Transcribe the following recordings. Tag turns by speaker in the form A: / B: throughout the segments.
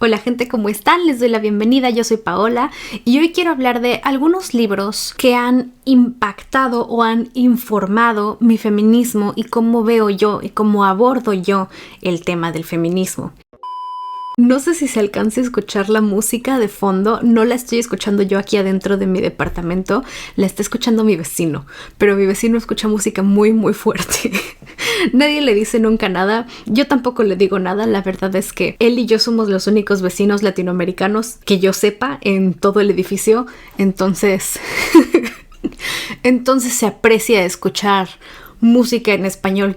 A: Hola gente, ¿cómo están? Les doy la bienvenida, yo soy Paola y hoy quiero hablar de algunos libros que han impactado o han informado mi feminismo y cómo veo yo y cómo abordo yo el tema del feminismo. No sé si se alcance a escuchar la música de fondo, no la estoy escuchando yo aquí adentro de mi departamento, la está escuchando mi vecino, pero mi vecino escucha música muy fuerte. Nadie le dice nunca nada, yo tampoco le digo nada, la verdad es que él y yo somos los únicos vecinos latinoamericanos que yo sepa en todo el edificio, entonces se aprecia escuchar música en español.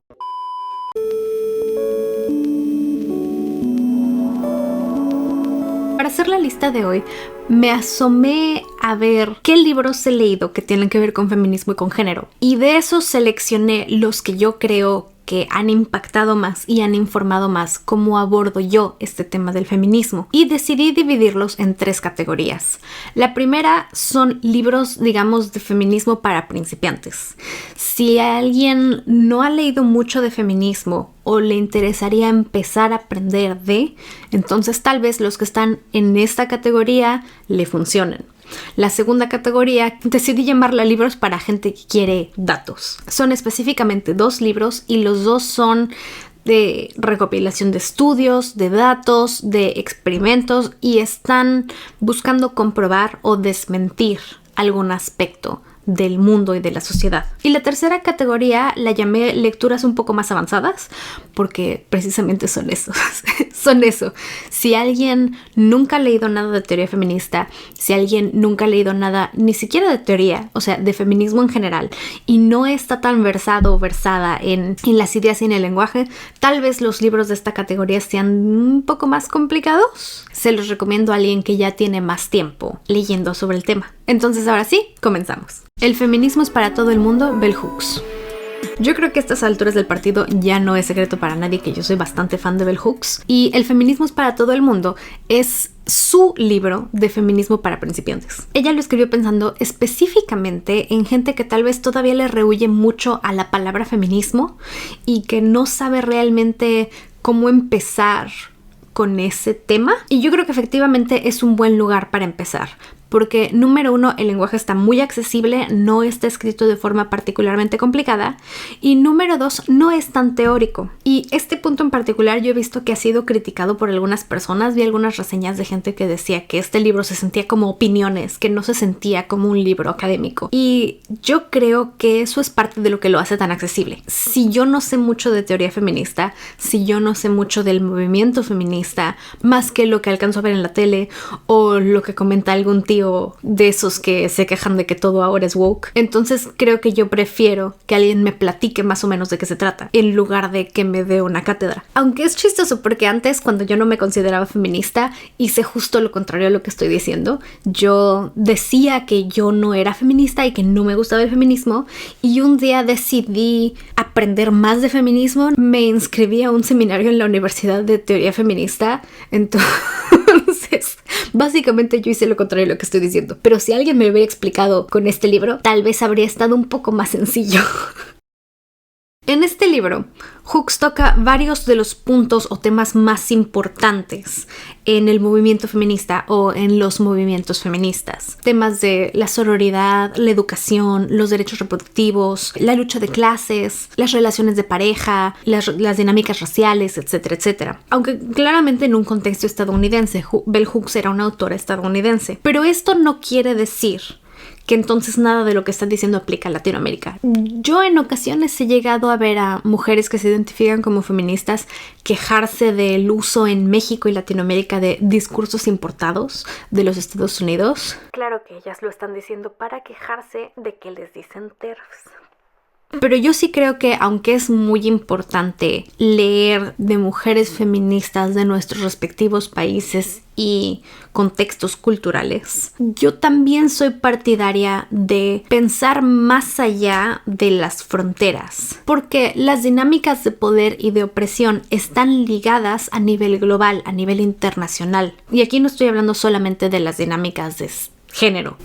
A: Para hacer la lista de hoy, me asomé a ver qué libros he leído que tienen que ver con feminismo y con género. Y de esos seleccioné los que yo creo que han impactado más y han informado más cómo abordo yo este tema del feminismo. Y decidí dividirlos en 3 categorías. La primera son libros, digamos, de feminismo para principiantes. Si alguien no ha leído mucho de feminismo o le interesaría empezar a aprender entonces tal vez los que están en esta categoría le funcionen. La segunda categoría decidí llamarla libros para gente que quiere datos. Son específicamente 2 libros y los 2 son de recopilación de estudios, de datos, de experimentos y están buscando comprobar o desmentir algún aspecto del mundo y de la sociedad. Y la tercera categoría la llamé lecturas un poco más avanzadas porque precisamente son esos. Son eso. Si alguien nunca ha leído nada de teoría feminista, si alguien nunca ha leído nada ni siquiera de teoría, o sea, de feminismo en general, y no está tan versado o versada en las ideas y en el lenguaje, tal vez los libros de esta categoría sean un poco más complicados. Se los recomiendo a alguien que ya tiene más tiempo leyendo sobre el tema. Entonces ahora sí, comenzamos. El feminismo es para todo el mundo, Bell Hooks. Yo creo que a estas alturas del partido ya no es secreto para nadie que yo soy bastante fan de Bell Hooks y El feminismo es para todo el mundo es su libro de feminismo para principiantes. Ella lo escribió pensando específicamente en gente que tal vez todavía le rehúye mucho a la palabra feminismo y que no sabe realmente cómo empezar con ese tema. Y yo creo que efectivamente es un buen lugar para empezar. Porque, número 1, el lenguaje está muy accesible, no está escrito de forma particularmente complicada. Y número 2, no es tan teórico. Y este punto en particular yo he visto que ha sido criticado por algunas personas. Vi algunas reseñas de gente que decía que este libro se sentía como opiniones, que no se sentía como un libro académico. Y yo creo que eso es parte de lo que lo hace tan accesible. Si yo no sé mucho de teoría feminista, si yo no sé mucho del movimiento feminista, más que lo que alcanzo a ver en la tele o lo que comenta algún tío de esos que se quejan de que todo ahora es woke, entonces creo que yo prefiero que alguien me platique más o menos de qué se trata en lugar de que me dé una cátedra. Aunque es chistoso porque antes, cuando yo no me consideraba feminista, hice justo lo contrario a lo que estoy diciendo. Yo decía que yo no era feminista y que no me gustaba el feminismo, y un día decidí aprender más de feminismo. Me inscribí a un seminario en la Universidad de Teoría Feminista, entonces básicamente yo hice lo contrario de lo que estoy diciendo. Pero si alguien me lo hubiera explicado con este libro, tal vez habría estado un poco más sencillo. En este libro, Hooks toca varios de los puntos o temas más importantes en el movimiento feminista o en los movimientos feministas. Temas de la sororidad, la educación, los derechos reproductivos, la lucha de clases, las relaciones de pareja, las dinámicas raciales, etcétera, etcétera. Aunque claramente en un contexto estadounidense, Bell Hooks era una autora estadounidense. Pero esto no quiere decir que entonces nada de lo que están diciendo aplica a Latinoamérica. Yo en ocasiones he llegado a ver a mujeres que se identifican como feministas quejarse del uso en México y Latinoamérica de discursos importados de los Estados Unidos. Claro que ellas lo están diciendo para quejarse de que les dicen TERFs. Pero yo sí creo que aunque es muy importante leer de mujeres feministas de nuestros respectivos países y contextos culturales, yo también soy partidaria de pensar más allá de las fronteras, porque las dinámicas de poder y de opresión están ligadas a nivel global, a nivel internacional. Y aquí no estoy hablando solamente de las dinámicas de género.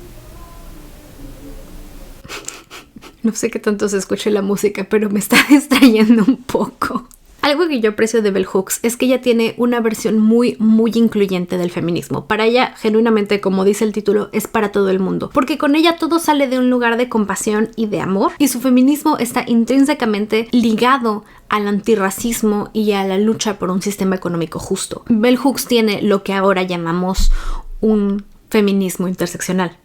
A: No sé qué tanto se escuche la música, pero me está distrayendo un poco. Algo que yo aprecio de Bell Hooks es que ella tiene una versión muy incluyente del feminismo. Para ella, genuinamente, como dice el título, es para todo el mundo. Porque con ella todo sale de un lugar de compasión y de amor. Y su feminismo está intrínsecamente ligado al antirracismo y a la lucha por un sistema económico justo. Bell Hooks tiene lo que ahora llamamos un feminismo interseccional.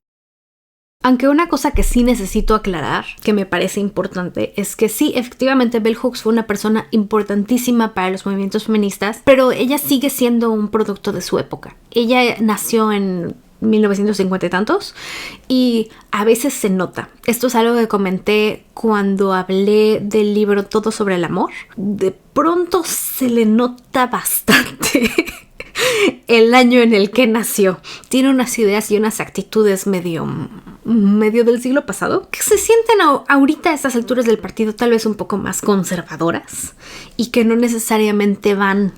A: Aunque una cosa que sí necesito aclarar, que me parece importante, es que sí, efectivamente Bell Hooks fue una persona importantísima para los movimientos feministas, pero ella sigue siendo un producto de su época. Ella nació en 1950 y tantos y a veces se nota. Esto es algo que comenté cuando hablé del libro Todo sobre el amor. De pronto se le nota bastante el año en el que nació. Tiene unas ideas y unas actitudes medio del siglo pasado que se sienten ahorita a estas alturas del partido tal vez un poco más conservadoras y que no necesariamente van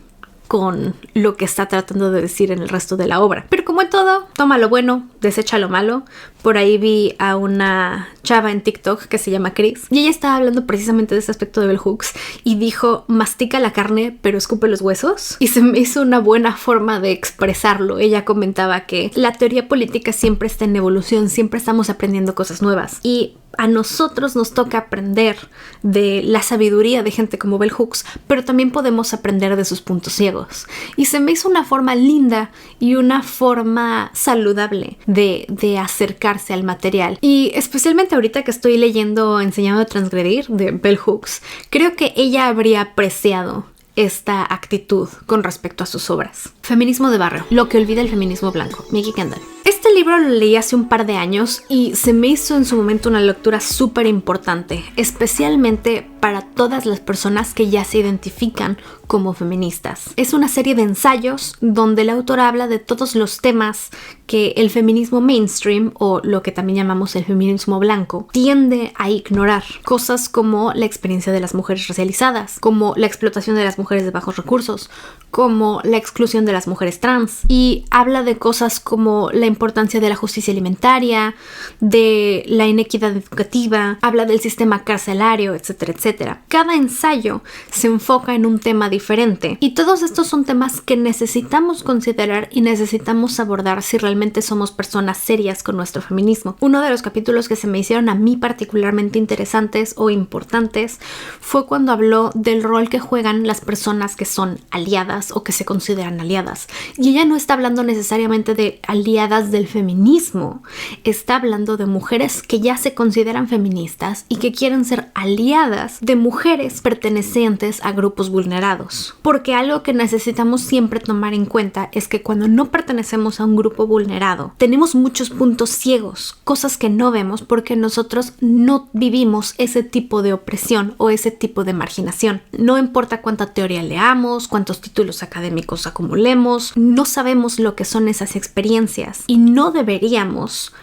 A: con lo que está tratando de decir en el resto de la obra. Pero como en todo, toma lo bueno, desecha lo malo. Por ahí vi a una chava en TikTok que se llama Chris y ella estaba hablando precisamente de este aspecto de Bell Hooks y dijo: mastica la carne pero escupe los huesos, y se me hizo una buena forma de expresarlo. Ella comentaba que la teoría política siempre está en evolución, siempre estamos aprendiendo cosas nuevas y a nosotros nos toca aprender de la sabiduría de gente como Bell Hooks, pero también podemos aprender de sus puntos ciegos. Y se me hizo una forma linda y una forma saludable de acercarse al material. Y especialmente ahorita que estoy leyendo Enseñando a transgredir de Bell Hooks, creo que ella habría apreciado esta actitud con respecto a sus obras. Feminismo de barrio, lo que olvida el feminismo blanco, Mikki Kendall. Este libro lo leí hace un par de años y se me hizo en su momento una lectura súper importante, especialmente para todas las personas que ya se identifican como feministas. Es una serie de ensayos donde el autor habla de todos los temas que el feminismo mainstream, o lo que también llamamos el feminismo blanco, tiende a ignorar. Cosas como la experiencia de las mujeres racializadas, como la explotación de las mujeres de bajos recursos, como la exclusión de las mujeres trans. Y habla de cosas como la importancia de la justicia alimentaria, de la inequidad educativa, habla del sistema carcelario, etcétera, etcétera. Cada ensayo se enfoca en un tema diferente y todos estos son temas que necesitamos considerar y necesitamos abordar si realmente somos personas serias con nuestro feminismo. Uno de los capítulos que se me hicieron a mí particularmente interesantes o importantes fue cuando habló del rol que juegan las personas que son aliadas o que se consideran aliadas. Y ella no está hablando necesariamente de aliadas del feminismo, está hablando de mujeres que ya se consideran feministas y que quieren ser aliadas de mujeres pertenecientes a grupos vulnerados. Porque algo que necesitamos siempre tomar en cuenta es que cuando no pertenecemos a un grupo vulnerado, tenemos muchos puntos ciegos, cosas que no vemos porque nosotros no vivimos ese tipo de opresión o ese tipo de marginación. No importa cuánta teoría leamos, cuántos títulos académicos acumulemos, no sabemos lo que son esas experiencias y no deberíamos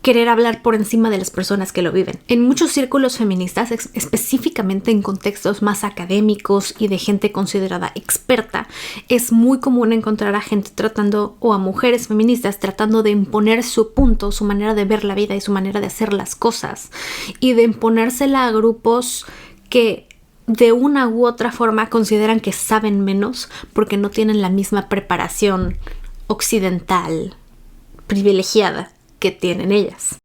A: querer hablar por encima de las personas que lo viven. En muchos círculos feministas, específicamente en contextos más académicos y de gente considerada experta, es muy común encontrar a gente tratando, o a mujeres feministas tratando de imponer su punto, su manera de ver la vida y su manera de hacer las cosas, y de imponérsela a grupos que de una u otra forma consideran que saben menos porque no tienen la misma preparación occidental privilegiada que tienen ellas.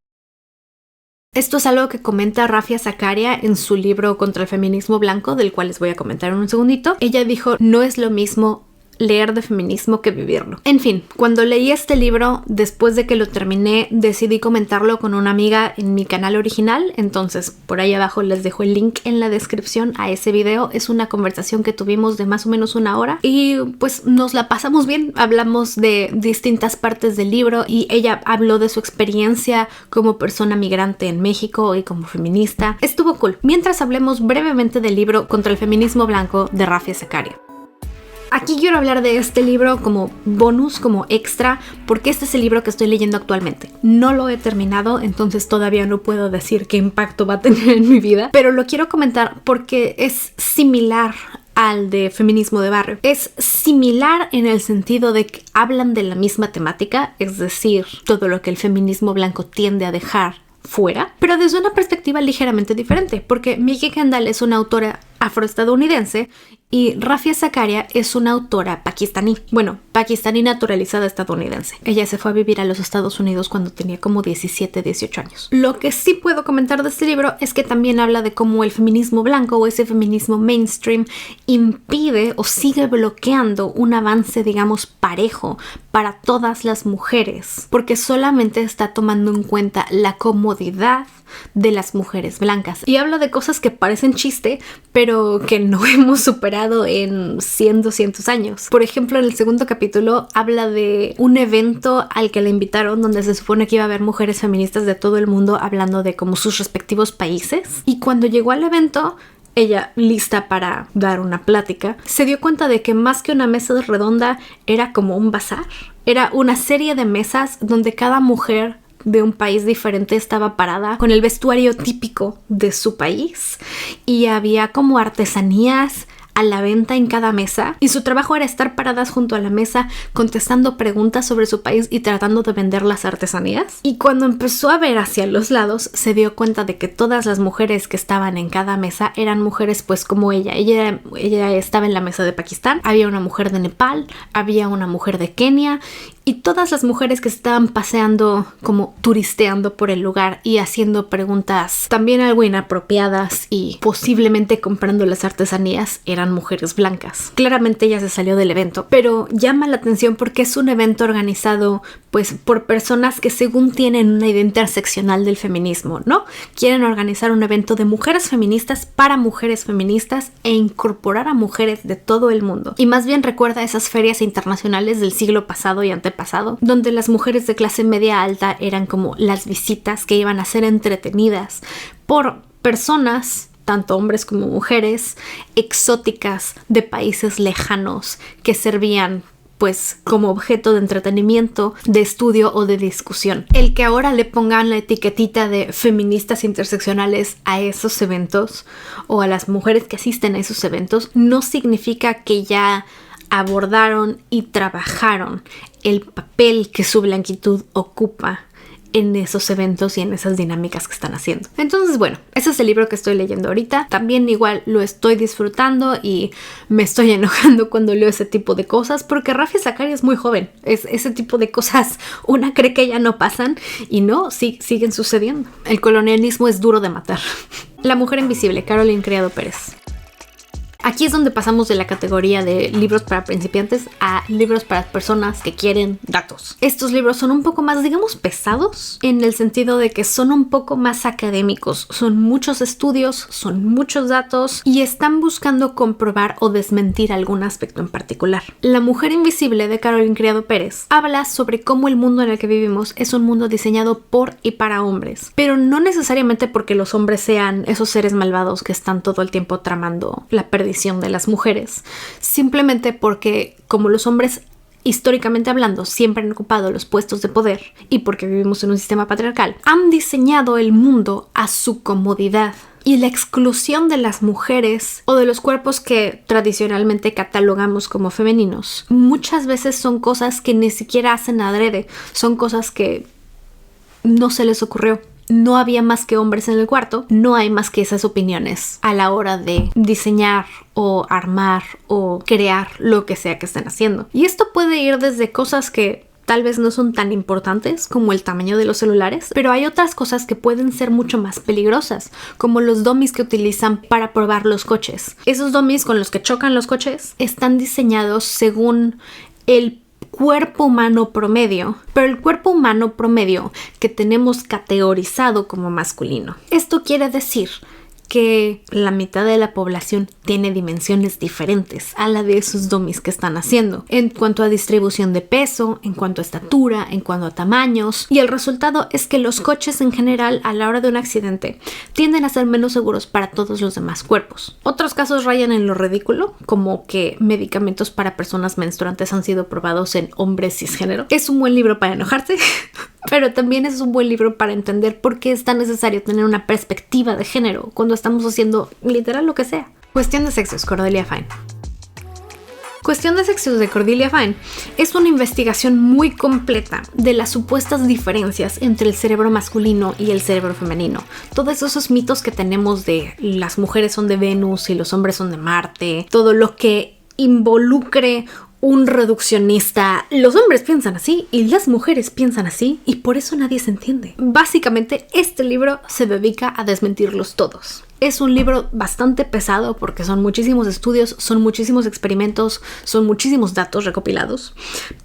A: Esto es algo que comenta Rafia Zakaria en su libro Contra el feminismo blanco, del cual les voy a comentar en un segundito. Ella dijo: no es lo mismo leer de feminismo que vivirlo. En fin, cuando leí este libro, después de que lo terminé, decidí comentarlo con una amiga en mi canal original, entonces por ahí abajo les dejo el link en la descripción a ese video. Es una conversación que tuvimos de más o menos 1 hora y pues nos la pasamos bien, hablamos de distintas partes del libro y ella habló de su experiencia como persona migrante en México y como feminista. Estuvo cool. Mientras hablemos brevemente del libro Contra el feminismo blanco de Rafia Zakaria. Aquí quiero hablar de este libro como bonus, como extra, porque este es el libro que estoy leyendo actualmente. No lo he terminado, entonces todavía no puedo decir qué impacto va a tener en mi vida, pero lo quiero comentar porque es similar al de Feminismo de Barrio. Es similar en el sentido de que hablan de la misma temática, es decir, todo lo que el feminismo blanco tiende a dejar fuera, pero desde una perspectiva ligeramente diferente, porque Mikki Kendall es una autora afroestadounidense Y Rafia Zakaria es una autora pakistaní. Bueno, pakistaní naturalizada estadounidense. Ella se fue a vivir a los Estados Unidos cuando tenía como 17, 18 años. Lo que sí puedo comentar de este libro es que también habla de cómo el feminismo blanco o ese feminismo mainstream impide o sigue bloqueando un avance, digamos, parejo para todas las mujeres, porque solamente está tomando en cuenta la comodidad de las mujeres blancas. Y habla de cosas que parecen chiste, pero que no hemos superado en 100, 200 años. Por ejemplo, en el segundo capítulo habla de un evento al que le invitaron donde se supone que iba a haber mujeres feministas de todo el mundo hablando de como sus respectivos países. Y cuando llegó al evento, ella, lista para dar una plática, se dio cuenta de que más que una mesa redonda era como un bazar. Era una serie de mesas donde cada mujer de un país diferente estaba parada con el vestuario típico de su país y había como artesanías a la venta en cada mesa y su trabajo era estar paradas junto a la mesa contestando preguntas sobre su país y tratando de vender las artesanías. Y cuando empezó a ver hacia los lados se dio cuenta de que todas las mujeres que estaban en cada mesa eran mujeres pues como ella estaba en la mesa de Pakistán, había una mujer de Nepal, había una mujer de Kenia y todas las mujeres que estaban paseando como turisteando por el lugar y haciendo preguntas también algo inapropiadas y posiblemente comprando las artesanías eran mujeres blancas. Claramente ella se salió del evento, pero llama la atención porque es un evento organizado pues por personas que según tienen una idea interseccional del feminismo, ¿no? Quieren organizar un evento de mujeres feministas para mujeres feministas e incorporar a mujeres de todo el mundo. Y más bien recuerda esas ferias internacionales del siglo pasado y antepasado, donde las mujeres de clase media alta eran como las visitas que iban a ser entretenidas por personas, tanto hombres como mujeres, exóticas de países lejanos que servían pues como objeto de entretenimiento, de estudio o de discusión. El que ahora le pongan la etiquetita de feministas interseccionales a esos eventos o a las mujeres que asisten a esos eventos no significa que ya abordaron y trabajaron el papel que su blanquitud ocupa en esos eventos y en esas dinámicas que están haciendo. Entonces, bueno, ese es el libro que estoy leyendo ahorita. También igual lo estoy disfrutando y me estoy enojando cuando leo ese tipo de cosas porque Rafia Zakaria es muy joven. Ese tipo de cosas una cree que ya no pasan y no, sí, siguen sucediendo. El colonialismo es duro de matar. La mujer invisible, Caroline Criado Pérez. Aquí es donde pasamos de la categoría de libros para principiantes a libros para personas que quieren datos. Estos libros son un poco más, digamos, pesados en el sentido de que son un poco más académicos. Son muchos estudios, son muchos datos y están buscando comprobar o desmentir algún aspecto en particular. La mujer invisible de Caroline Criado Pérez habla sobre cómo el mundo en el que vivimos es un mundo diseñado por y para hombres, pero no necesariamente porque los hombres sean esos seres malvados que están todo el tiempo tramando la perdición de las mujeres, simplemente porque como los hombres históricamente hablando siempre han ocupado los puestos de poder y porque vivimos en un sistema patriarcal, han diseñado el mundo a su comodidad. Y la exclusión de las mujeres o de los cuerpos que tradicionalmente catalogamos como femeninos muchas veces son cosas que ni siquiera hacen adrede, son cosas que no se les ocurrió. No había más que hombres en el cuarto, no hay más que esas opiniones a la hora de diseñar o armar o crear lo que sea que estén haciendo. Y esto puede ir desde cosas que tal vez no son tan importantes como el tamaño de los celulares, pero hay otras cosas que pueden ser mucho más peligrosas, como los dummies que utilizan para probar los coches. Esos dummies con los que chocan los coches están diseñados según el cuerpo humano promedio, pero el cuerpo humano promedio que tenemos categorizado como masculino. Esto quiere decir que la mitad de la población tiene dimensiones diferentes a la de esos dummies que están haciendo en cuanto a distribución de peso, en cuanto a estatura, en cuanto a tamaños, y el resultado es que los coches en general a la hora de un accidente tienden a ser menos seguros para todos los demás cuerpos. Otros casos rayan en lo ridículo, como que medicamentos para personas menstruantes han sido probados en hombres cisgénero. Es un buen libro para enojarse pero también es un buen libro para entender por qué es tan necesario tener una perspectiva de género cuando estamos haciendo literal lo que sea. Cuestión de sexos, Cordelia Fine. Cuestión de Sexos de Cordelia Fine es una investigación muy completa de las supuestas diferencias entre el cerebro masculino y el cerebro femenino. Todos esos mitos que tenemos de las mujeres son de Venus y los hombres son de Marte, todo lo que involucre un reduccionista. Los hombres piensan así y las mujeres piensan así y por eso nadie se entiende. Básicamente, este libro se dedica a desmentirlos todos. Es un libro bastante pesado porque son muchísimos estudios, son muchísimos experimentos, son muchísimos datos recopilados,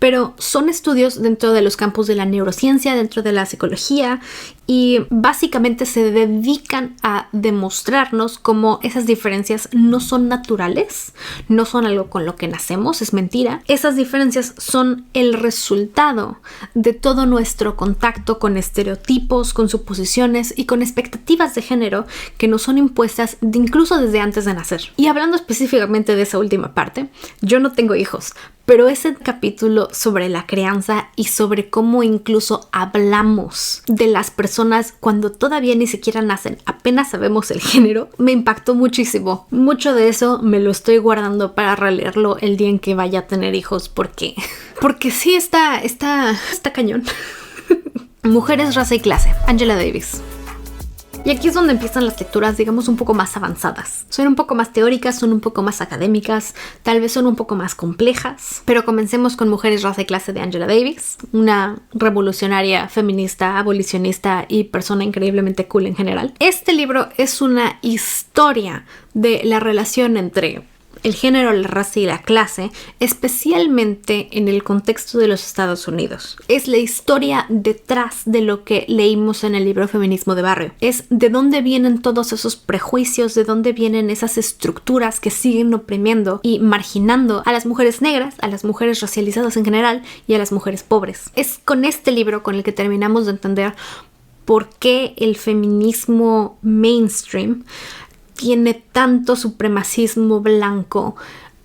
A: pero son estudios dentro de los campos de la neurociencia, dentro de la psicología, y básicamente se dedican a demostrarnos cómo esas diferencias no son naturales, no son algo con lo que nacemos, es mentira. Esas diferencias son el resultado de todo nuestro contacto con estereotipos, con suposiciones y con expectativas de género que nos son impuestas incluso desde antes de nacer. Y hablando específicamente de esa última parte, yo no tengo hijos, pero ese capítulo sobre la crianza y sobre cómo incluso hablamos de las personas cuando todavía ni siquiera nacen, apenas sabemos el género, me impactó muchísimo. Mucho de eso me lo estoy guardando para releerlo el día en que vaya a tener hijos, porque sí está cañón. Mujeres, raza y clase, Angela Davis. Y aquí es donde empiezan las lecturas, digamos, un poco más avanzadas. Son un poco más teóricas, son un poco más académicas, tal vez son un poco más complejas. Pero comencemos con Mujeres, raza y clase de Angela Davis, una revolucionaria, feminista, abolicionista y persona increíblemente cool en general. Este libro es una historia de la relación entre el género, la raza y la clase, especialmente en el contexto de los Estados Unidos. Es la historia detrás de lo que leímos en el libro Feminismo de Barrio. Es de dónde vienen todos esos prejuicios, de dónde vienen esas estructuras que siguen oprimiendo y marginando a las mujeres negras, a las mujeres racializadas en general y a las mujeres pobres. Es con este libro con el que terminamos de entender por qué el feminismo mainstream tiene tanto supremacismo blanco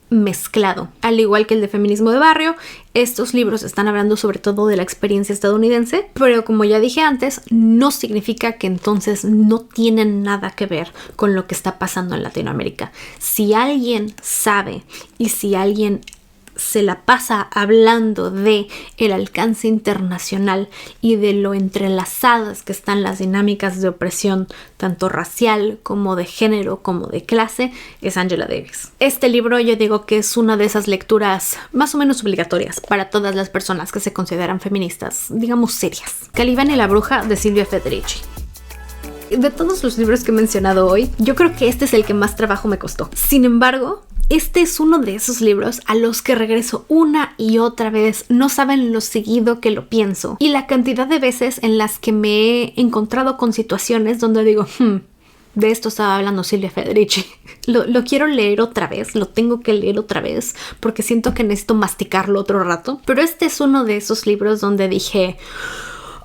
A: mezclado. Al igual que el de Feminismo de Barrio, estos libros están hablando sobre todo de la experiencia estadounidense, pero como ya dije antes, no significa que entonces no tienen nada que ver con lo que está pasando en Latinoamérica. Si alguien sabe y si alguien se la pasa hablando de el alcance internacional y de lo entrelazadas que están las dinámicas de opresión tanto racial como de género como de clase, es Angela Davis. Este libro yo digo que es una de esas lecturas más o menos obligatorias para todas las personas que se consideran feministas, digamos serias. Caliban y la bruja de Silvia Federici. De todos los libros que he mencionado hoy, yo creo que este es el que más trabajo me costó. Sin embargo, este es uno de esos libros a los que regreso una y otra vez. No saben lo seguido que lo pienso. Y la cantidad de veces en las que me he encontrado con situaciones donde digo, de esto estaba hablando Silvia Federici. Lo quiero leer otra vez, lo tengo que leer otra vez porque siento que necesito masticarlo otro rato. Pero este es uno de esos libros donde dije,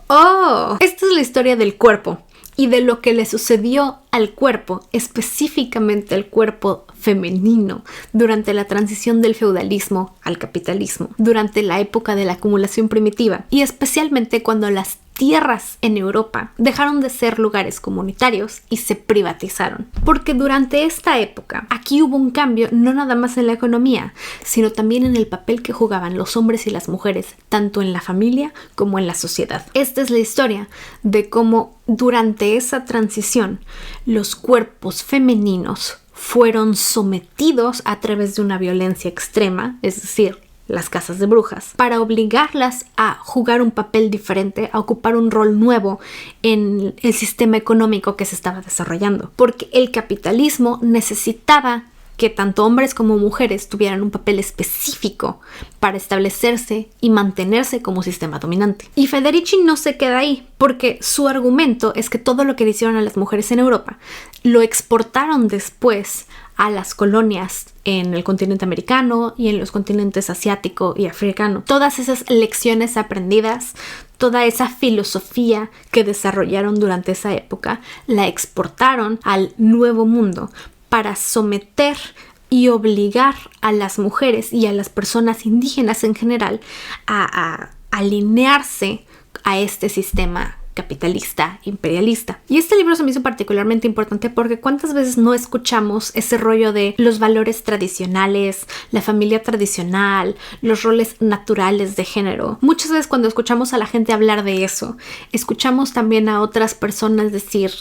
A: esta es la historia del cuerpo y de lo que le sucedió al cuerpo, específicamente al cuerpo femenino, durante la transición del feudalismo al capitalismo, durante la época de la acumulación primitiva y especialmente cuando las tierras en Europa dejaron de ser lugares comunitarios y se privatizaron. Porque durante esta época aquí hubo un cambio no nada más en la economía, sino también en el papel que jugaban los hombres y las mujeres, tanto en la familia como en la sociedad. Esta es la historia de cómo durante esa transición los cuerpos femeninos fueron sometidos a través de una violencia extrema, es decir, las casas de brujas, para obligarlas a jugar un papel diferente, a ocupar un rol nuevo en el sistema económico que se estaba desarrollando. Porque el capitalismo necesitaba que tanto hombres como mujeres tuvieran un papel específico para establecerse y mantenerse como sistema dominante. Y Federici no se queda ahí, porque su argumento es que todo lo que le hicieron a las mujeres en Europa lo exportaron después a las colonias en el continente americano y en los continentes asiático y africano. Todas esas lecciones aprendidas, toda esa filosofía que desarrollaron durante esa época, la exportaron al Nuevo Mundo para someter y obligar a las mujeres y a las personas indígenas en general a alinearse a este sistema capitalista, imperialista. Y este libro se me hizo particularmente importante porque cuántas veces no escuchamos ese rollo de los valores tradicionales, la familia tradicional, los roles naturales de género. Muchas veces cuando escuchamos a la gente hablar de eso, escuchamos también a otras personas decir: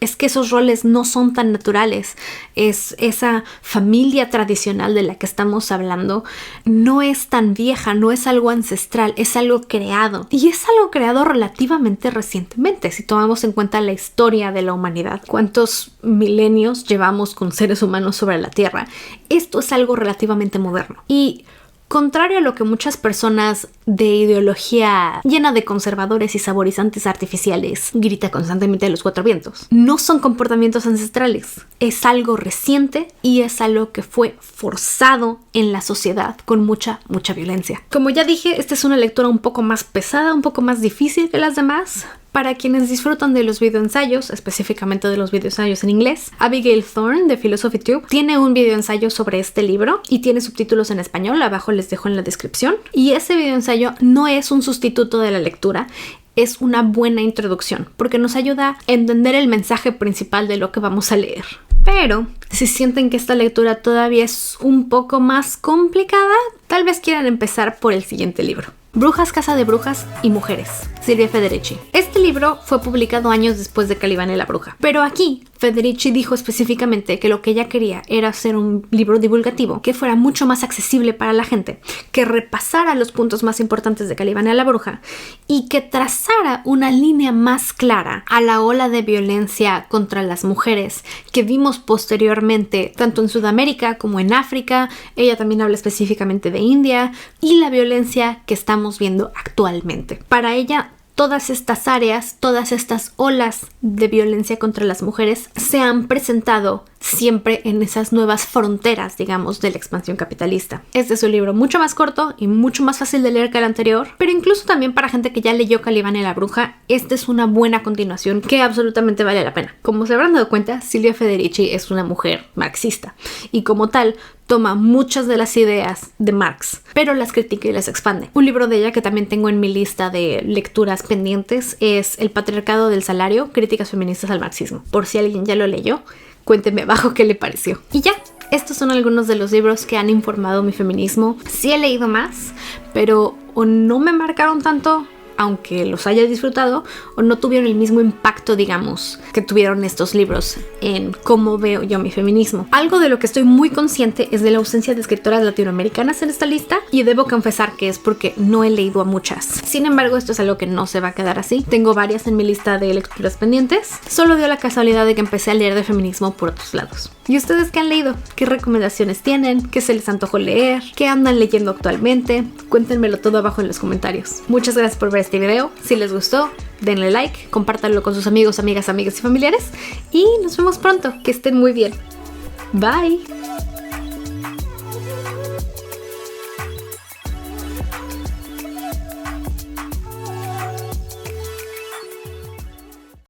A: es que esos roles no son tan naturales. Es esa familia tradicional de la que estamos hablando no es tan vieja, no es algo ancestral, es algo creado. Y es algo creado relativamente recientemente, si tomamos en cuenta la historia de la humanidad. ¿Cuántos milenios llevamos con seres humanos sobre la Tierra? Esto es algo relativamente moderno. Y contrario a lo que muchas personas de ideología llena de conservadores y saborizantes artificiales grita constantemente a los cuatro vientos, no son comportamientos ancestrales. Es algo reciente y es algo que fue forzado en la sociedad con mucha violencia. Como ya dije, esta es una lectura un poco más pesada, un poco más difícil que las demás. Para quienes disfrutan de los videoensayos, específicamente de los videoensayos en inglés, Abigail Thorne de Philosophy Tube tiene un videoensayo sobre este libro y tiene subtítulos en español, abajo les dejo en la descripción. Y ese videoensayo no es un sustituto de la lectura, es una buena introducción porque nos ayuda a entender el mensaje principal de lo que vamos a leer. Pero si sienten que esta lectura todavía es un poco más complicada, tal vez quieran empezar por el siguiente libro. Brujas, Casa de Brujas y Mujeres, Silvia Federici. Este libro fue publicado años después de Calibán y la Bruja, pero aquí Federici dijo específicamente que lo que ella quería era hacer un libro divulgativo que fuera mucho más accesible para la gente, que repasara los puntos más importantes de Calibán y la Bruja y que trazara una línea más clara a la ola de violencia contra las mujeres que vimos posteriormente tanto en Sudamérica como en África. Ella también habla específicamente de India y la violencia que estamos viendo actualmente. Para ella, todas estas áreas, todas estas olas de violencia contra las mujeres se han presentado siempre en esas nuevas fronteras, digamos, de la expansión capitalista. Este es un libro mucho más corto y mucho más fácil de leer que el anterior, pero incluso también para gente que ya leyó Calibán y la Bruja, esta es una buena continuación que absolutamente vale la pena. Como se habrán dado cuenta, Silvia Federici es una mujer marxista y como tal toma muchas de las ideas de Marx, pero las critica y las expande. Un libro de ella que también tengo en mi lista de lecturas pendientes es El patriarcado del salario, críticas feministas al marxismo. Por si alguien ya lo leyó, cuéntenme abajo qué le pareció. Y ya, estos son algunos de los libros que han informado mi feminismo. Sí he leído más, pero o no me marcaron tanto, aunque los haya disfrutado, o no tuvieron el mismo impacto, digamos, que tuvieron estos libros en cómo veo yo mi feminismo. Algo de lo que estoy muy consciente es de la ausencia de escritoras latinoamericanas en esta lista, y debo confesar que es porque no he leído a muchas. Sin embargo, esto es algo que no se va a quedar así. Tengo varias en mi lista de lecturas pendientes. Solo dio la casualidad de que empecé a leer de feminismo por otros lados. ¿Y ustedes qué han leído? ¿Qué recomendaciones tienen? ¿Qué se les antojó leer? ¿Qué andan leyendo actualmente? Cuéntenmelo todo abajo en los comentarios. Muchas gracias por ver este video. Si les gustó, denle like, compártanlo con sus amigos, amigas y familiares y nos vemos pronto. Que estén muy bien. Bye.